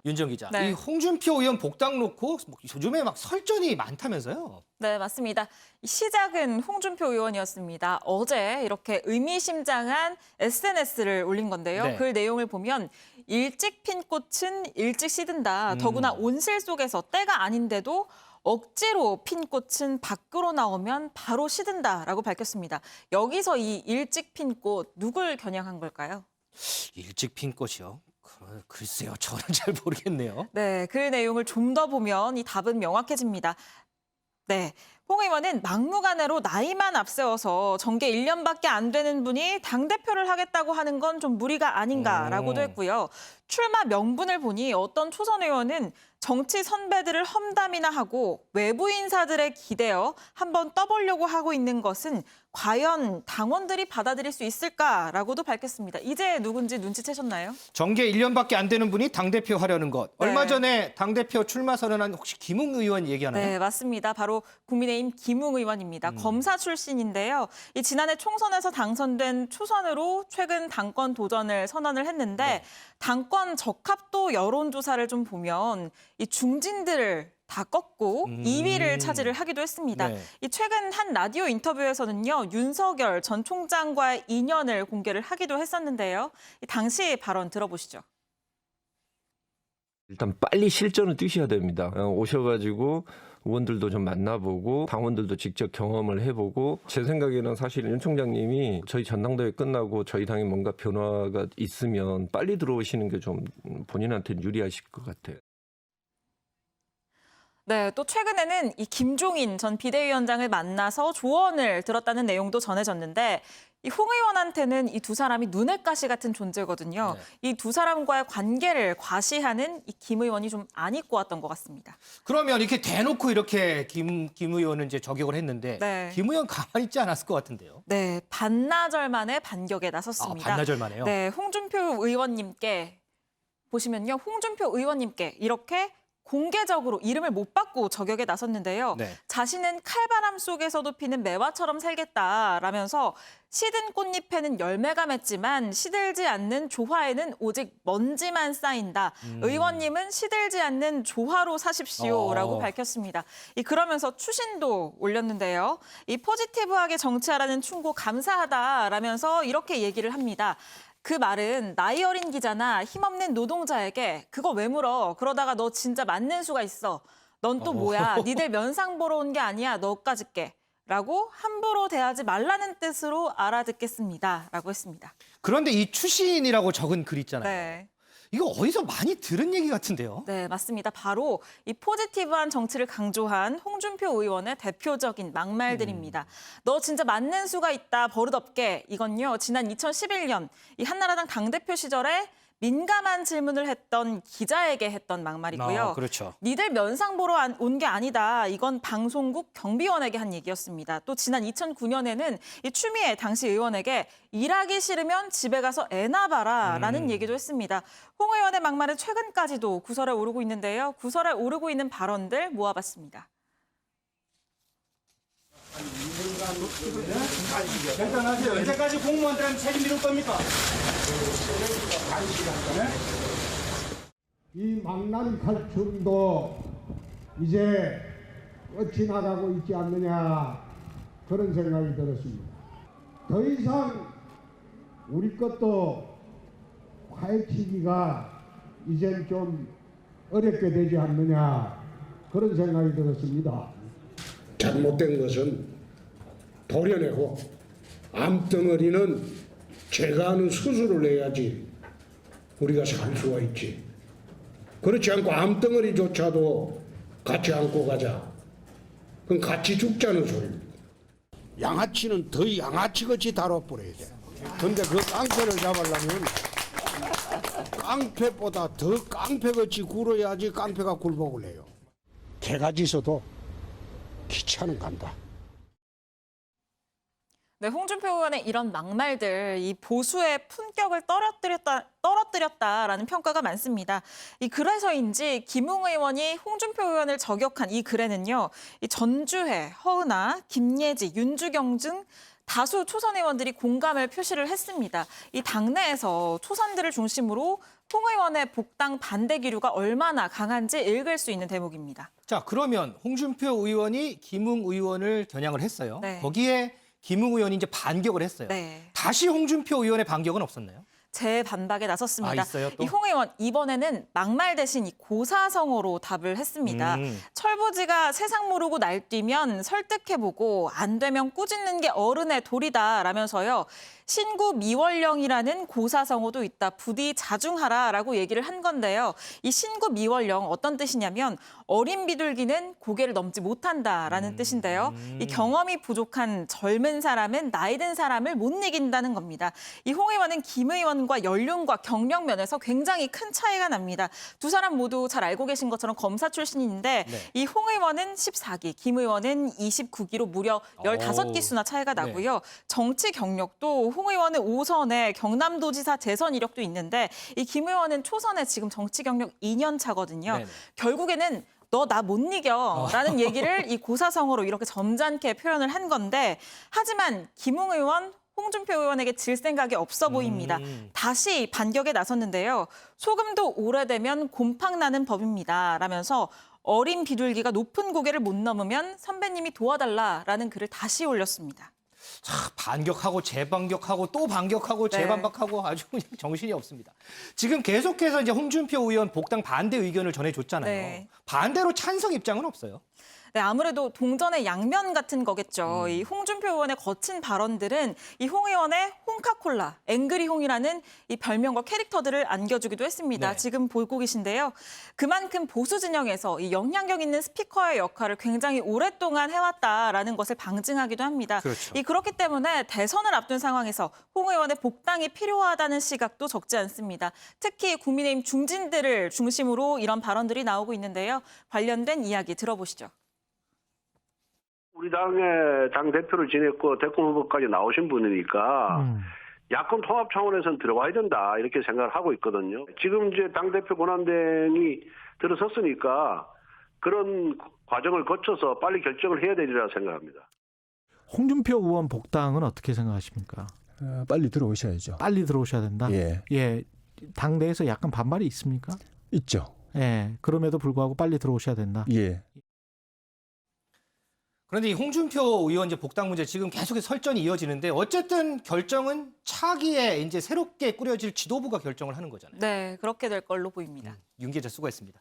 윤정 기자, 네. 이 홍준표 의원 복당 놓고 요즘에 막 설전이 많다면서요? 네, 맞습니다. 시작은 홍준표 의원이었습니다. 어제 이렇게 의미심장한 SNS를 올린 건데요. 네. 그 내용을 보면 일찍 핀 꽃은 일찍 시든다. 더구나 온실 속에서 때가 아닌데도 억지로 핀 꽃은 밖으로 나오면 바로 시든다라고 밝혔습니다. 여기서 이 일찍 핀 꽃 누굴 겨냥한 걸까요? 일찍 핀 꽃이요? 글쎄요, 저는 잘 모르겠네요. 네, 그 내용을 좀 더 보면 이 답은 명확해집니다. 네, 홍 의원은 막무가내로 나이만 앞세워서 정계 1년밖에 안 되는 분이 당대표를 하겠다고 하는 건 좀 무리가 아닌가라고도 했고요. 출마 명분을 보니 어떤 초선 의원은 정치 선배들을 험담이나 하고 외부 인사들에 기대어 한번 떠보려고 하고 있는 것은 과연 당원들이 받아들일 수 있을까라고도 밝혔습니다. 이제 누군지 눈치채셨나요? 정계 1년밖에 안 되는 분이 당대표 하려는 것. 네. 얼마 전에 당대표 출마 선언한 혹시 김웅 의원 얘기하나요? 네, 맞습니다. 바로 국민의힘 김웅 의원입니다. 검사 출신인데요. 이 지난해 총선에서 당선된 초선으로 최근 당권 도전을 선언을 했는데 네. 당권 적합도 여론조사를 좀 보면 이 중진들을 다 꺾고 2위를 차지를 하기도 했습니다. 네. 이 최근 한 라디오 인터뷰에서는요, 윤석열 전 총장과의 인연을 공개를 하기도 했었는데요. 이 당시 발언 들어보시죠. 일단 빨리 실전을 뛰셔야 됩니다. 오셔가지고 의원들도 좀 만나보고 당원들도 직접 경험을 해보고 제 생각에는 사실 윤 총장님이 저희 전당대회 끝나고 저희 당에 뭔가 변화가 있으면 빨리 들어오시는 게 좀 본인한테는 유리하실 것 같아요. 네, 또 최근에는 이 김종인 전 비대위원장을 만나서 조언을 들었다는 내용도 전해졌는데 이 홍 의원한테는 이 두 사람이 눈엣 가시 같은 존재거든요. 네. 이 두 사람과의 관계를 과시하는 이 김 의원이 좀 안 입고 왔던 것 같습니다. 그러면 이렇게 대놓고 이렇게 김 의원은 이제 저격을 했는데 네. 김 의원 가만히 있지 않았을 것 같은데요. 네, 반나절 만에 반격에 나섰습니다. 반나절 만에요? 네, 홍준표 의원님께 보시면요. 홍준표 의원님께 이렇게 공개적으로 이름을 못 받고 저격에 나섰는데요. 네. 자신은 칼바람 속에서도 피는 매화처럼 살겠다라면서 시든 꽃잎에는 열매가 맺지만 시들지 않는 조화에는 오직 먼지만 쌓인다. 의원님은 시들지 않는 조화로 사십시오라고 밝혔습니다. 그러면서 추신도 올렸는데요. 이 포지티브하게 정치하라는 충고 감사하다라면서 이렇게 얘기를 합니다. 그 말은 나이 어린 기자나 힘없는 노동자에게 그거 왜 물어? 그러다가 너 진짜 맞는 수가 있어. 넌 또 뭐야? 니들 면상 보러 온 게 아니야. 너까지 게. 라고 함부로 대하지 말라는 뜻으로 알아듣겠습니다. 라고 했습니다. 그런데 이 추신이라고 적은 글 있잖아요. 네. 이거 어디서 많이 들은 얘기 같은데요? 네, 맞습니다. 바로 이 포지티브한 정치를 강조한 홍준표 의원의 대표적인 막말들입니다. 너 진짜 맞는 수가 있다, 버릇없게. 이건요, 지난 2011년 이 한나라당 당대표 시절에 민감한 질문을 했던 기자에게 했던 막말이고요. 그렇죠. 니들 면상 보러 온 게 아니다. 이건 방송국 경비원에게 한 얘기였습니다. 또 지난 2009년에는 이 추미애 당시 의원에게 일하기 싫으면 집에 가서 애나 봐라라는 얘기도 했습니다. 홍 의원의 막말은 최근까지도 구설에 오르고 있는데요. 구설에 오르고 있는 발언들 모아봤습니다. 결단하세요. 언제까지 공무원들한테 책임 미룰 겁니까? 이 망나니 칼춤도 이제 끝이 나가고 있지 않느냐 그런 생각이 들었습니다. 더 이상 우리 것도 파헤치기가 이젠 좀 어렵게 되지 않느냐 그런 생각이 들었습니다. 잘못된 것은 도려내고 암덩어리는 제가 하는 수술을 해야지 우리가 살 수가 있지. 그렇지 않고 암덩어리조차도 같이 안고 가자. 그럼 같이 죽자는 소리입니다. 양아치는 더 양아치같이 다뤄버려야 돼. 근데 그 깡패를 잡으려면 깡패보다 더 깡패같이 굴어야지 깡패가 굴복을 해요. 개가 짖어도 기차는 간다. 네, 홍준표 의원의 이런 막말들, 이 보수의 품격을 떨어뜨렸다라는 평가가 많습니다. 그래서인지 김웅 의원이 홍준표 의원을 저격한 이 글에는요, 이 전주회, 허은하, 김예지, 윤주경 등 다수 초선 의원들이 공감을 표시를 했습니다. 이 당내에서 초선들을 중심으로 홍 의원의 복당 반대 기류가 얼마나 강한지 읽을 수 있는 대목입니다. 자, 그러면 홍준표 의원이 김웅 의원을 겨냥을 했어요. 네. 거기에 김웅 의원이 이제 반격을 했어요. 네. 다시 홍준표 의원의 반격은 없었나요? 재반박에 나섰습니다. 있어요, 또? 이 홍 의원 이번에는 막말 대신 이 고사성어로 답을 했습니다. 철부지가 세상 모르고 날뛰면 설득해보고 안 되면 꾸짖는 게 어른의 도리다라면서요. 신구 미월령이라는 고사성어도 있다. 부디 자중하라라고 얘기를 한 건데요. 이 신구 미월령 어떤 뜻이냐면 어린 비둘기는 고개를 넘지 못한다라는 뜻인데요. 이 경험이 부족한 젊은 사람은 나이 든 사람을 못 이긴다는 겁니다. 이 홍 의원은 김 의원과 연륜과 경력 면에서 굉장히 큰 차이가 납니다. 두 사람 모두 잘 알고 계신 것처럼 검사 출신인데 네. 이 홍 의원은 14기, 김 의원은 29기로 무려 15기수나 차이가 나고요. 정치 경력도 홍 의원은 5선에 경남도지사 재선 이력도 있는데 이 김 의원은 초선에 지금 정치 경력 2년 차거든요. 네네. 결국에는 너 나 못 이겨라는 얘기를 이 고사성어로 이렇게 점잖게 표현을 한 건데 하지만 김웅 의원, 홍준표 의원에게 질 생각이 없어 보입니다. 다시 반격에 나섰는데요. 소금도 오래되면 곰팡 나는 법입니다. 라면서 어린 비둘기가 높은 고개를 못 넘으면 선배님이 도와달라라는 글을 다시 올렸습니다. 자, 반격하고 재반격하고 또 반격하고 네. 재반박하고 아주 그냥 정신이 없습니다. 지금 계속해서 이제 홍준표 의원 복당 반대 의견을 전해줬잖아요. 네. 반대로 찬성 입장은 없어요. 네, 아무래도 동전의 양면 같은 거겠죠. 이 홍준표 의원의 거친 발언들은 이 홍 의원의 홍카콜라, 앵그리홍이라는 이 별명과 캐릭터들을 안겨주기도 했습니다. 네. 지금 보고 계신데요. 그만큼 보수 진영에서 이 영향력 있는 스피커의 역할을 굉장히 오랫동안 해왔다라는 것을 방증하기도 합니다. 그렇죠. 그렇기 때문에 대선을 앞둔 상황에서 홍 의원의 복당이 필요하다는 시각도 적지 않습니다. 특히 국민의힘 중진들을 중심으로 이런 발언들이 나오고 있는데요. 관련된 이야기 들어보시죠. 우리 당의 당대표를 지냈고 대권 후보까지 나오신 분이니까 야권 통합 차원에서는 들어와야 된다 이렇게 생각을 하고 있거든요. 지금 이제 당대표 권한대행이 들어섰으니까 그런 과정을 거쳐서 빨리 결정을 해야 되리라 생각합니다. 홍준표 의원 복당은 어떻게 생각하십니까? 빨리 들어오셔야죠. 빨리 들어오셔야 된다? 예. 예. 당내에서 약간 반발이 있습니까? 있죠. 예. 그럼에도 불구하고 빨리 들어오셔야 된다? 예. 그런데 이 홍준표 의원 이제 복당 문제 지금 계속해서 설전이 이어지는데 어쨌든 결정은 차기에 이제 새롭게 꾸려질 지도부가 결정을 하는 거잖아요. 네, 그렇게 될 걸로 보입니다. 윤 기자 수고했습니다.